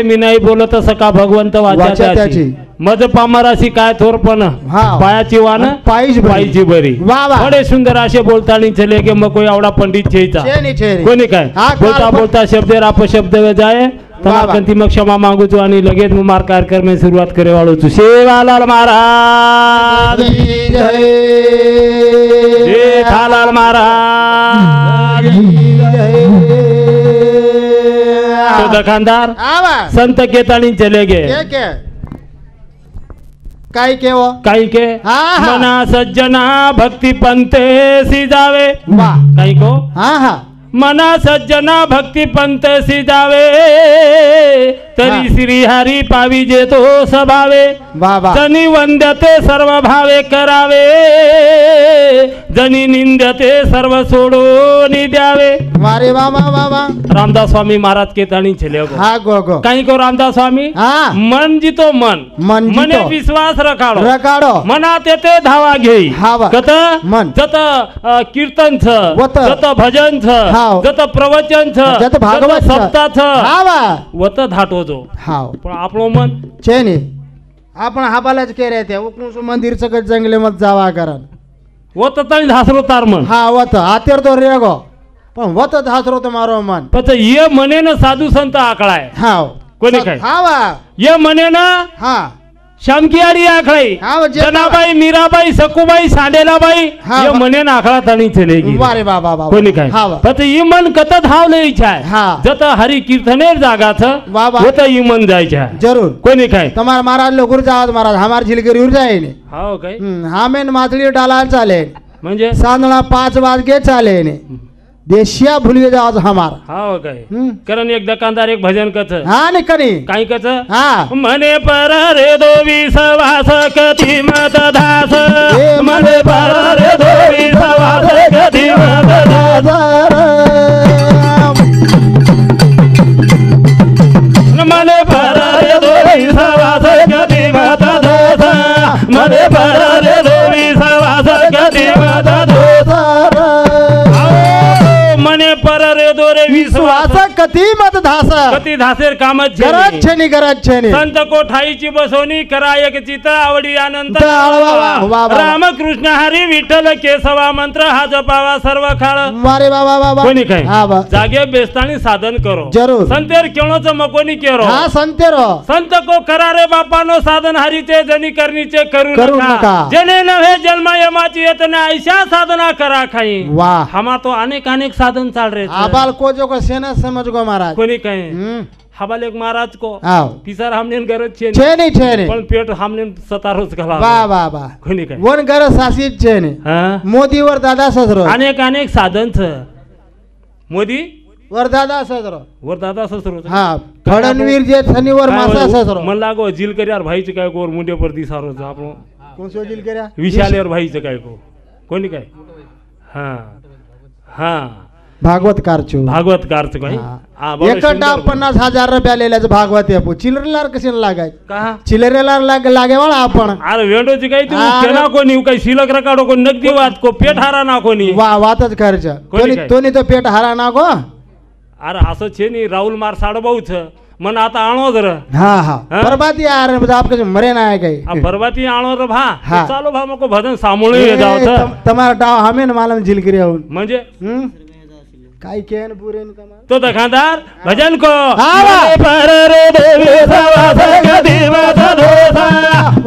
मी नाही बोलत सका भगवंत वाचा त्याची मज पामराशी काय थोरपण पायाची वान पायची बरी बडे सुंदर असे बोलतानी चले के मग कोई आवडा पंडित छेचा कोणी काय बोलता बोलता शब्द अपशब्द जाए तमाकंती मग क्षमा मागू छू आणि लगेच मग मार कार्यक्रम में सुरुवात करे वाळू छू सेवालाल महाराज जेठालाल महाराज तो दुकानदार संत केतानी चले गए काय के वो काही के मना सज्जना भक्ति पंते सी जावे काही को मना सज्जना भक्ति पंत सी जावे तरी श्री हरी पावी जे तो सभावे जनी वंद्यते सर्व भावे करावे जनी निंद्यते सर्व सोडून द्यावे वारे बाबा बाबा रामदास स्वामी महाराज के ताणी छले गो काही को रामदास स्वामी मन जितो मन मने विश्वास रखाडो मना तेते धावा घेई कत जत कीर्तन छ जत भजन छ जत प्रवचन छ जत भागवत सप्ताह छ वत धाटो जो पण आपलो मन छे ने आपण हाबालाच के रहते उकूस मंदिर सकट जंगले मत जावा करन वत तई धासरो तार मन वत आतेर तो रेगो पण वत धासरो तुम्हारो मन पछ ये मने न साधु संत आकळाय कोणी काय ये मने न श्यामकियारी आखळाई जनाबाई मीराबाई सकुबाई सांडेलाबाई ये मने ना आखळा तणी चलेगी वारे बाबा बाबा कोणी काय पछ ये मन कत धावले इच्छा जत हरि कीर्तनेर जागा छ होत ये मन जायचा जरूर कोणी काय तुम्हारा महाराज लोग जावत महाराज हमार झिलगिरी उर जाय ने हाव काय हामेन मातली डाला चाले म्हणजे सांदळा 5 वाजके चाले ने देशिया भूलिए जाओ हमार हाव काय कारण एक दुकानदार एक भजन कथ ने कनी काही कथ मने पर रे दो विश्वास कति मत दास मने पर रे दो विश्वास कति मत दास मने पर रे दो विश्वास कति मत दास मने पर रे दो विश्वास कति मत दास मने पर रे दोरे विश्वास कती मत धास कती धासेर कामच गरज छेनी संत को ठाईची बसवणी करा एक चित आवडी आनंद राम कृष्ण हरी विठ्ठल केशवा मंत्र हा जपावा सर्व खाळ वारे बाबा बाबा कोणी काय जागे बेस्तानी साधन करो जरूर संतेर केळोच मकोनी केरो संतेरो संत को करा रे बापानो साधन हरीचे जनी करणीचे करू नका जने नव्हे जन्म यमाची येतना ऐशा साधना करा खाई वाह हमा तो अनेक साधन चाल रहे आबाल को जो को सेना समझ को महाराज कोणी काय हबाल एक महाराज को पिसर हमने गरज छे नहीं पण पेट हमने सतारोच घाला वाह वाह वाह कोणी काय वन गरज सासीत छे ने मोदी वर दादा ससरो अनेक साधन छ मोदी वर दादा ससरो फडणवीर जे शनिवार मासा ससरो मन लागो जिल करियार भाई चे काय कोर मुंडे पर दिसारो आपलो कोण सो जिल करिया विशालेर भाई चे काय को कोणी काय भागवत कारचो काय एकटा 50,000 रुपया लेल्याच भागवत आहे चिल्लरेलार कशाला लागाय का चिल्लरेलार लागे वाला आपण अरे वेडोची काही तू केना कोणी काही शिलक रकाडो को नगदी वात को पेट हारा ना कोणी वातच खर्च तोनी तो पेट हारा ना को अरे असं छे नी राहुल मार साड बहु छ मन आता आणो जर बर्बादी यार आपके मरे ना है कहीं बर्बादी आणो रे भा चालो भा मको भजन सामोळे जाव छ तुम्हारा डाव हमें मालूम झिलगिरी होऊन म्हणजे काय केन पुरेन कमा तो दुकानदार भजन को पर रे देवी सवास गदी मत दोसा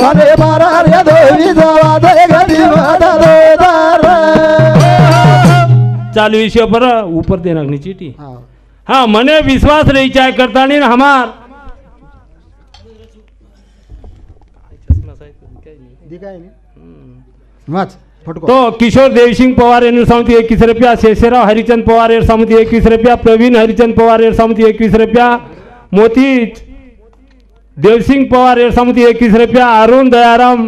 मरे पर रे देवी सवास गदी मत दोसा चालू विषय पर ऊपर देना नी चीटी हाँ मने विश्वास रही चाय करता नहीं हमार तो किशोर देवसिंह पवार समिति 21 रुपया शेषराव हरिचंद पवार समिति 21 रुपया प्रवीण हरिचंद पवार समिति 21 रुपया मोती देवसिंह पवार समिति 21 रुपया अरुण दयाराम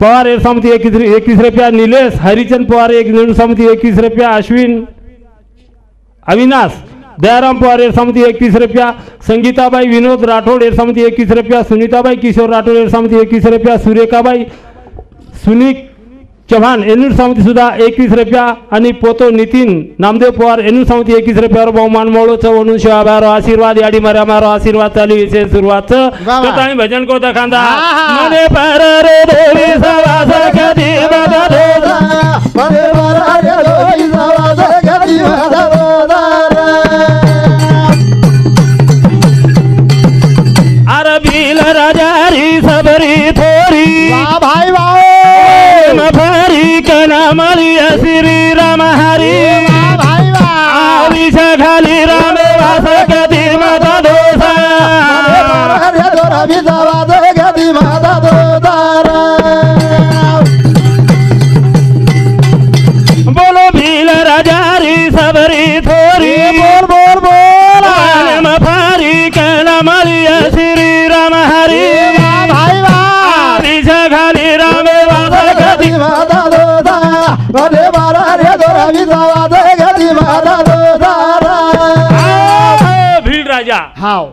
पवार समिति 21 रुपया नीलेश हरिचंद पवार समिति 21 रुपया अश्विन अविनाश दयाराम पवार समिति 21 रुपया संगीताबाई विनोद राठौड़ समिति 21 रुपया सुनीताबाई किशोर राठौड़ समिति 21 रुपया सुरेखाबाई चव्हाण एनूर समिती सुद्धा 21 रुपया आणि पोतो नितीन नामदेव पवार एनूर समिती 21 रुपयावर बहुमान मोळो म्हणून शिवाबारो आशीर्वाद याडी मारा मारो आशीर्वाद चालू विशेष सुरुवात कथाणी भजन को दखांदा मने पर रे देवी सवास कधी बदलोदा मने पर रे देवी सवास कधी बदलोदा अरबील राजारी सबरी थोरी वाह भाई वाह भरी कना मलिया श्री राम हरी भाई आविषा खाली राम वास कधी माता दोसा कधी माता दोदारा बोलो भील राजारी सबरी थोरी बोल बोल बोल भारी कना मलिया श्री राम हरी भाई आविषा खाली राम वास कधी माता दोदा भले बारा रे दोरा विजावा दे गदी माता दोदारा भील राजा हाव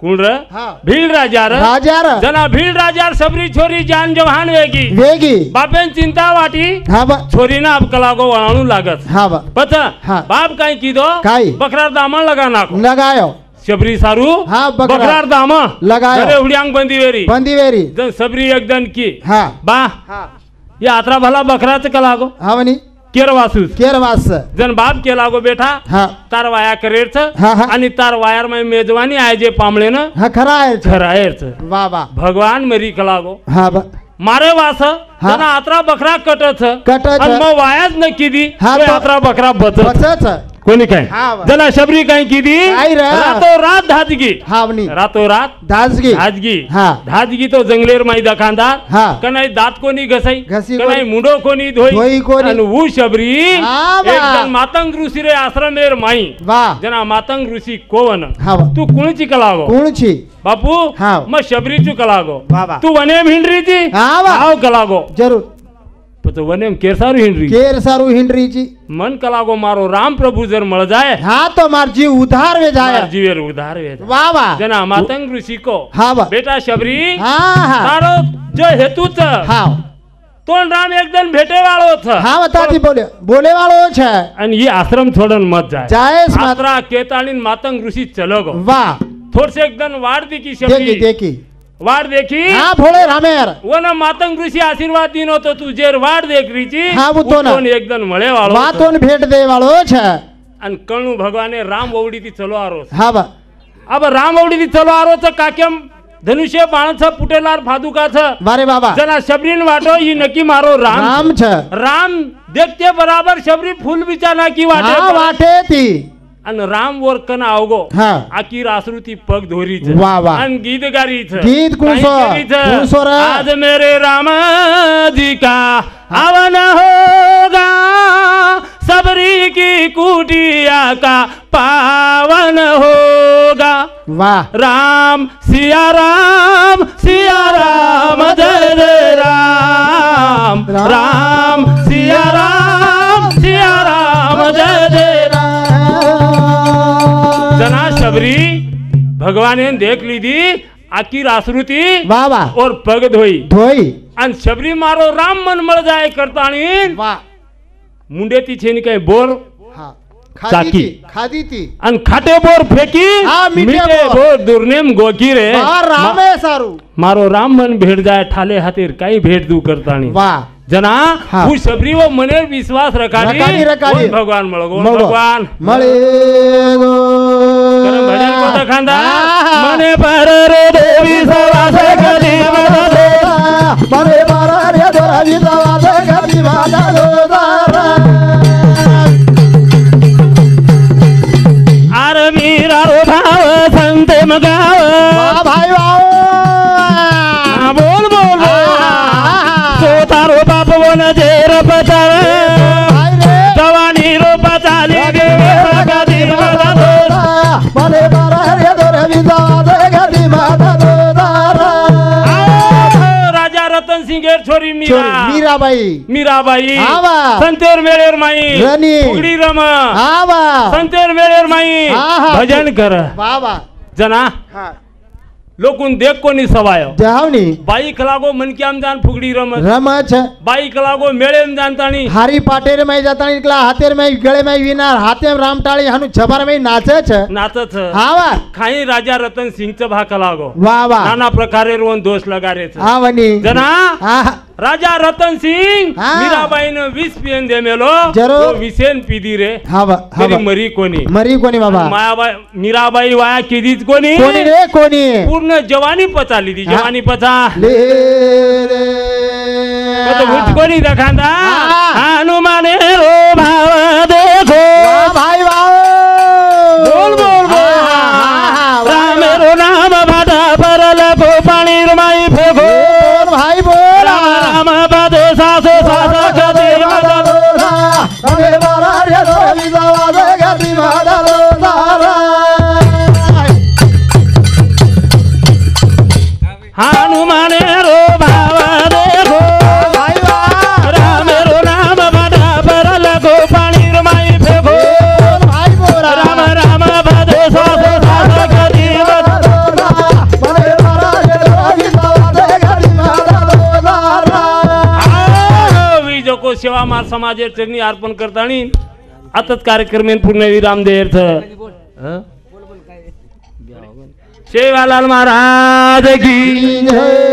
कोण र हा भील राजा र राजार जना भील राजार सबरी छोरी जान जवान वेगी वेगी बापेन चिंता वाटी हा बा छोरी ना अब कलागो वळाणू लागत हा बा पता हा. बाप काय कीधो काय? बकरा दामन लगा नाको लगायो सबरी सारू हा, बकरा. बकरार दाम लगायो. अरे उड्यांग बंदी वेरी बंदीवेरी जन सबरी एकदन की हा बा हा ये आत्रा भला बकराच कलागो हावनी केरवासूस केरवास जन बाप केलागो बेटा हा तार वाया करेरच हा, हा. आणि तार वायर में मेजवानी आहे जे पामळे न हा खरा आहे खरायरच वा वा भगवान मेरी कलागो हा बा मारे वास जना आत्रा बकरा कटच कटच. आणि मग वायाच न किदी हा, तो तो- आत्रा बकरा बचत बचच कोणी काय हा, वा. जना शबरी काय किदी काय रे? रातो रात धाजगी हावनी रातो रात दासगी धाजगी हा. धाजगी तो जंगलेर माई दखांदार हा. कनाई दात कोणी घसाई घसी कनाई कोणी. मुंडो कोणी धोई धोई कोणी. आणि वो शबरी हा, वा. एकदम मातंग ऋषी रे आश्रमेर माई वा जना मातंग ऋषी कोवन हा वा. तू कुणची कलागो कोणची बापू हा. मग शबरीचू कलागो वा, वा. तू वने हिंडरीची हा, वा. हाव कलागो जरूर तो वने केरसारू हिंडरी केर सारू हिंडरीची मन कलागो मारो राम प्रभु जर मळ जाए हा तो मार जीव उधार वे जाय जीवेर उधार वे वा वा जना मातंग ऋषि को हा वा बेटा शबरी हा हा तारो जो हेतुच हा तोन राम एकदम भेटे वाळो छ हा बताती बोले बोले वाળો છે आणि ये आश्रम छोड़न मत जाए जायस मत मात्रा केतालीन मातंग ऋषि चलो गो वा थोड़से एकदम वाड़ दी की देखी शबरी देखी वाड़ देखी हा भोळे रामेर वो ना मातंग ऋषि आशीर्वाद दीनो तो तू जेर वाड़ देख रही छी હા, હું તો ના. एकदम मळे वाळो વાતોન भेट दे વાળો છે आणि कळणू भगवाने राम ओवडी ती चलो आरो हा बा अब राम ओवडी ती चलो आरो च काक्यम धनुष्य बाणच फुटेलार फादुकाच बारे बाबा जना शबरीन वाटो ही नक्की मारो राम राम છે राम देखते बराबर शबरी फूल बिचाना की वाटे हा वाटे ती आणि राम वर कन आवगो हा आकी रासरुती पग धोरीच वा, वा. आणि गीत गारीच गीत कुणसो? कुणसो रे? आज मेरे राम जी का हवन होगा सबरी की कुटिया का पावन होगा वा राम सिया राम जय जय राम राम सिया राम जय जय जना शबरी भगवान ने देख ली थी आकी रासरुती वा वा और पग धोई धोई आणि शबरी मारो राम मन मळ जाय करतानी वा मुंडे ती छेनी काय बोर हा चाकी. खादी ती आणि खाटे बोर फेकी हा, मीठे मीठे बोर. बोर दुर्नेम गोकी रे वा रामे सारू मारो राम मन भेट जाय ठाले हातीर काही भेट दू करतानी वा जना हा. वो शबरी वो मने विश्वास रखाडी रखाडी. वो भगवान मळगो मळगो. भगवान मळे गो करम भजन को खांदा हा. मने पर रे देवी सवास कधी बदले मरे मारा रे दोरा विजावा दे गदी माता दोदारा आर मीरा रो भाव संते मगाव वा भाई वाओ बोल बोल तो तारो बाप वन जेर पचावे भाई रे जवानी रो पचाली देवे कधी बदले मरे मारा रे दोरा विजावा दे गदी माता दोदारा राजा रतन सिंगेर छोरी मीराबाई मीराबाई आवा. संतेर मेळेर माई रनी. फुगडी रम हा वा संतेर मेळेर माई हा, हा. भजन कर वा वा जना हा लोकून देख कोणी सवाय देहावनी बाई कलागो मन की आमदान फुगडी रमत रमच बाई कलागो मेळे जानतानी हारी पाटेर में जाता निकला हाथेर में गळे में विनार हाथे रामटाळी हनु छबार में नाचच नाचत आवा खाई राजा रतन सिंगचं भा कलागो वा वा नाना प्रकारे रोन दोष लगारेच आवनी जना आ राजा रतन सिंग हा. मीराबाईनं 20 पियन दे मेलो जरूर. तो 20 पिदी रे हावा तरी हावा मरी कोणी मरी कोणी बाबा मायाबाई मीराबाई वाया किदीच कोणी कोणी रे कोणी पूर्ण जवानी पचाली ती जवानी पचा ले रे तो भुज कोणी दखांदा हा. हनुमाने रो भाव देखो वा भाई वा बोल बोल बोल राम रो नाम भाटा परल को पाणी रमाई फेको बोल भाई बोल राम पदे सासो सासा कदे अरे बारा रे रोली जावा दे गदी मादा लो सारा हनुमाने रो भाव देखो भाई वा राम रो नाम भाटा परल को पाणी रमाई फेको बोल भाई बोल राम राम पदे सासो सासा कदे अरे बारा रे रोली जावा दे गदी मादा लो सारा विजको सेवा मार समाजेर चरणी अर्पण करतानी आताच कार्यक्रमेन पूर्ण विराम देर्थ सेवालाल महाराज की जय